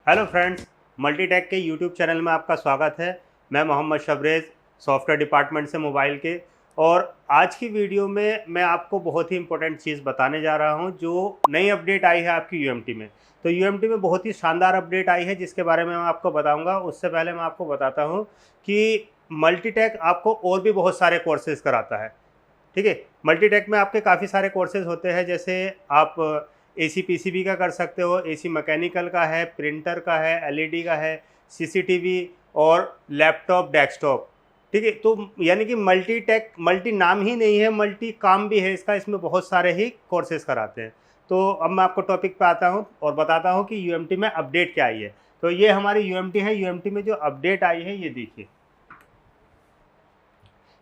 Hello friends, Multitech के YouTube channel में आपका स्वागत है। मैं मोहम्मद शबरेज़, सॉफ्टवेयर डिपार्टमेंट से मोबाइल के। और आज की वीडियो में मैं आपको बहुत ही इंपॉर्टेंट चीज़ बताने जा रहा हूं जो नई अपडेट आई है आपकी यूएमटी में। तो यूएमटी में बहुत ही शानदार अपडेट आई है जिसके बारे में मैं आपको बताऊंगा। उससे पहले मैं आपको बताता हूँ कि मल्टीटेक आपको और भी बहुत सारे कोर्सेज़ कराता है। ठीक है, मल्टीटेक में आपके काफ़ी सारे कोर्सेज होते हैं, जैसे आप एसी पीसीबी का कर सकते हो, एसी मैकेनिकल का है, प्रिंटर का है, एलईडी का है, सीसीटीवी और लैपटॉप डेस्कटॉप। ठीक है, तो यानी कि मल्टीटेक मल्टी नाम ही नहीं है, मल्टी काम भी है इसका। इसमें बहुत सारे ही कोर्सेज कराते हैं। तो अब मैं आपको टॉपिक पे आता हूँ और बताता हूँ कि यूएमटी में अपडेट क्या आई है। तो ये हमारी यूएमटी है। यूएमटी में जो अपडेट आई है ये देखिए,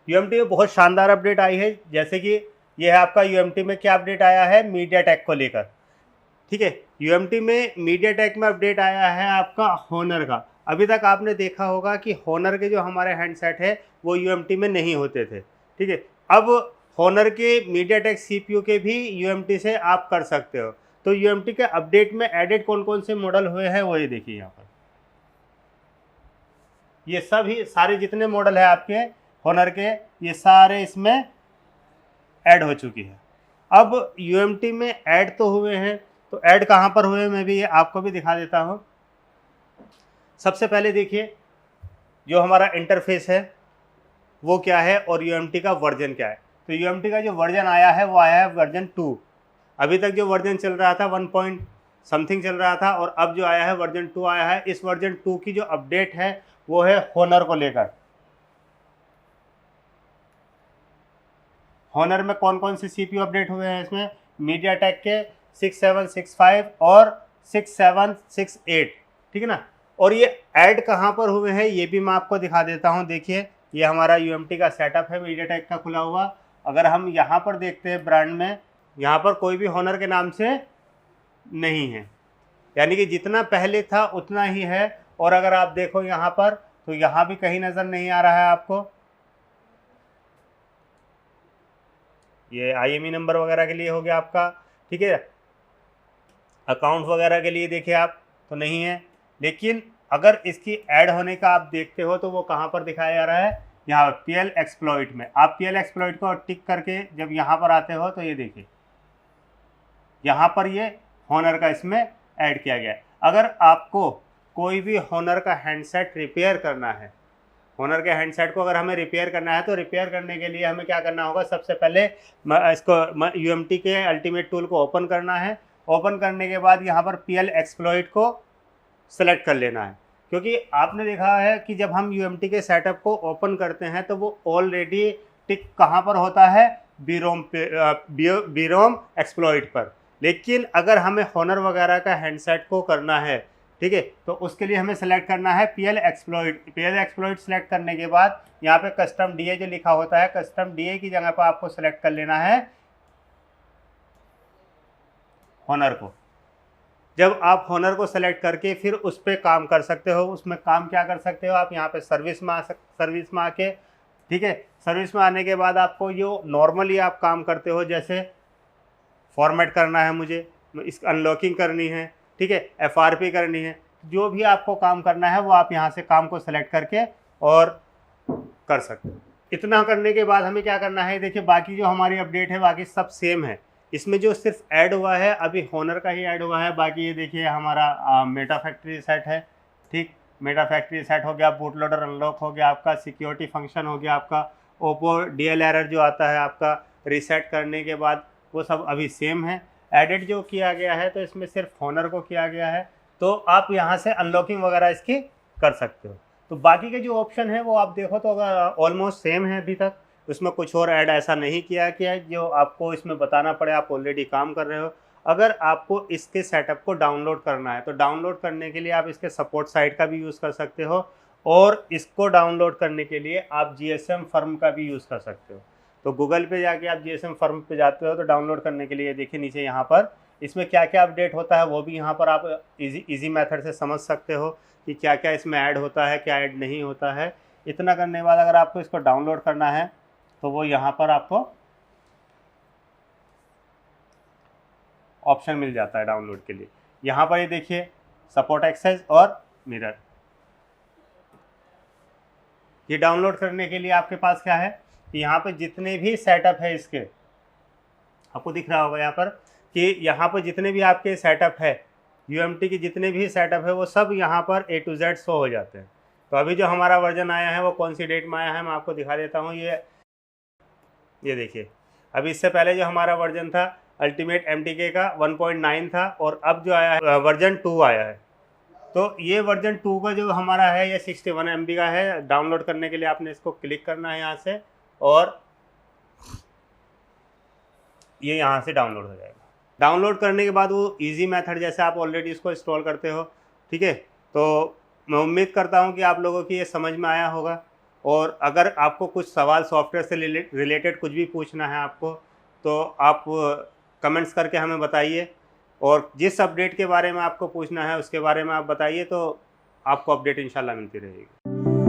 यूएमटी में बहुत शानदार अपडेट आई है। जैसे कि ये है आपका यूएमटी में क्या अपडेट आया है मीडियाटेक को लेकर। ठीक है, यूएमटी में मीडियाटेक में अपडेट आया है आपका होनर का। अभी तक आपने देखा होगा कि होनर के जो हमारे हैंडसेट है वो यूएमटी में नहीं होते थे। ठीक है, अब होनर के मीडियाटेक सीपीयू के भी यूएमटी से आप कर सकते हो। तो यूएमटी के अपडेट में एडेड कौन कौन से मॉडल हुए हैं वो ये देखिए यहाँ पर। ये सभी सारे जितने मॉडल है आपके होनर के, ये सारे इसमें ऐड हो चुकी है। अब यूएमटी में ऐड तो हुए हैं, तो ऐड कहाँ पर हुए मैं भी आपको भी दिखा देता हूँ। सबसे पहले देखिए, जो हमारा इंटरफेस है वो क्या है और यूएमटी का वर्जन क्या है। तो यूएमटी का जो वर्जन आया है वो आया है वर्जन 2। अभी तक जो वर्जन चल रहा था 1 पॉइंट समथिंग चल रहा था, और अब जो आया है वर्जन 2 आया है। इस वर्जन 2 की जो अपडेट है वो है होनर को लेकर। होनर में कौन कौन से सीपीयू अपडेट हुए हैं इसमें, मीडियाटेक के 6765 और 6768। ठीक है ना। और ये ऐड कहाँ पर हुए हैं ये भी मैं आपको दिखा देता हूँ। देखिए, ये हमारा यूएमटी का सेटअप है मीडियाटेक का खुला हुआ। अगर हम यहाँ पर देखते हैं ब्रांड में, यहाँ पर कोई भी होनर के नाम से नहीं है, यानी कि जितना पहले था उतना ही है। और अगर आप देखो यहाँ पर, तो यहाँ भी कहीं नज़र नहीं आ रहा है आपको। ये आईएमई नंबर वगैरह के लिए हो गया आपका। ठीक है, अकाउंट वगैरह के लिए देखिए आप तो नहीं है। लेकिन अगर इसकी ऐड होने का आप देखते हो तो वो कहाँ पर दिखाया जा रहा है, यहाँ पीएल एक्सप्लॉइट में। आप पीएल एक्सप्लॉइट को टिक करके जब यहाँ पर आते हो तो ये देखिए, यहाँ पर ये होनर का इसमें ऐड किया गया है। अगर आपको कोई भी होनर का हैंडसेट रिपेयर करना है, होनर के हैंडसेट को अगर हमें रिपेयर करना है, तो रिपेयर करने के लिए हमें क्या करना होगा, सबसे पहले इसको यूएमटी के अल्टीमेट टूल को ओपन करना है। ओपन करने के बाद यहाँ पर पीएल एक्सप्लॉइट को सेलेक्ट कर लेना है। क्योंकि आपने देखा है कि जब हम यूएमटी के सेटअप को ओपन करते हैं तो वो ऑलरेडी टिक कहाँ पर होता है, बीरोम पे, बीरोम एक्सप्लॉइट पर। लेकिन अगर हमें होनर वगैरह का हैंडसेट को करना है, ठीक है, तो उसके लिए हमें सेलेक्ट करना है PL exploit. PL exploit select करने के बाद यहाँ पे कस्टम डीए जो लिखा होता है, कस्टम डीए की जगह पर आपको सेलेक्ट कर लेना है होनर को। जब आप होनर को सेलेक्ट करके फिर उस पर काम कर सकते हो। उसमें काम क्या कर सकते हो आप, यहाँ पे सर्विस में आके, ठीक है, सर्विस में आने के बाद आपको जो नॉर्मली आप काम करते हो, जैसे फॉर्मेट करना है मुझे, इस अनलॉकिंग करनी है, ठीक है, एफआरपी करनी है, जो भी आपको काम करना है वो आप यहाँ से काम को सेलेक्ट करके और कर सकते हो। इतना करने के बाद हमें क्या करना है, देखिए बाकी जो हमारी अपडेट है बाकी सब सेम है। इसमें जो सिर्फ ऐड हुआ है अभी होनर का ही ऐड हुआ है। बाकी ये देखिए हमारा मेटा फैक्ट्री सेट है। ठीक, मेटा फैक्ट्री सेट हो गया, बूट लोडर अनलॉक हो गया आपका, सिक्योरिटी फंक्शन हो गया आपका, ओप्पो डीएल एरर जो आता है आपका रीसेट करने के बाद, वो सब अभी सेम है। एडिट जो किया गया है तो इसमें सिर्फ होनर को किया गया है। तो आप यहाँ से अनलॉकिंग वगैरह इसकी कर सकते हो। तो बाकी के जो ऑप्शन है वो आप देखो तो ऑलमोस्ट सेम है अभी तक। उसमें कुछ और ऐड ऐसा नहीं किया गया है जो आपको इसमें बताना पड़े, आप ऑलरेडी काम कर रहे हो। अगर आपको इसके सेटअप को डाउनलोड करना है तो डाउनलोड करने के लिए आप इसके सपोर्ट साइट का भी यूज़ कर सकते हो, और इसको डाउनलोड करने के लिए आप जीएसएम फर्म का भी यूज़ कर सकते हो। तो गूगल पे जाके आप जीएसएम फर्म पे जाते हो तो डाउनलोड करने के लिए देखिए नीचे यहाँ पर इसमें क्या क्या अपडेट होता है वो भी यहाँ पर आप इजी मेथड से समझ सकते हो कि क्या क्या इसमें ऐड होता है, क्या ऐड नहीं होता है। इतना करने के बाद अगर आपको इसको डाउनलोड करना है तो वो यहाँ पर आपको ऑप्शन मिल जाता है डाउनलोड के लिए। यहाँ पर ये देखिए सपोर्ट एक्सेस और मिरर। ये डाउनलोड करने के लिए आपके पास क्या है कि यहाँ पे जितने भी सेटअप है इसके, आपको दिख रहा होगा यहाँ पर कि यहाँ पर जितने भी आपके सेटअप है UMT के जितने भी सेटअप है वो सब यहाँ पर A to Z शो हो जाते हैं। तो अभी जो हमारा वर्जन आया है वो कौन सी डेट में आया है मैं आपको दिखा देता हूँ। ये देखिए, अभी इससे पहले जो हमारा वर्जन था अल्टीमेट MTK का 1.9 था और अब जो आया है वर्जन 2 आया है। तो ये वर्जन 2 का जो हमारा है ये 61 MB का है। डाउनलोड करने के लिए आपने इसको क्लिक करना है यहाँ से और ये यहाँ से डाउनलोड हो जाएगा। डाउनलोड करने के बाद वो इजी मेथड, जैसे आप ऑलरेडी इसको इंस्टॉल करते हो, ठीक है, तो मैं उम्मीद करता हूँ कि आप लोगों की ये समझ में आया होगा। और अगर आपको कुछ सवाल सॉफ्टवेयर से रिलेटेड कुछ भी पूछना है आपको, तो आप कमेंट्स करके हमें बताइए और जिस अपडेट के बारे में आपको पूछना है उसके बारे में आप बताइए, तो आपको अपडेट इंशाल्लाह मिलती रहेगी।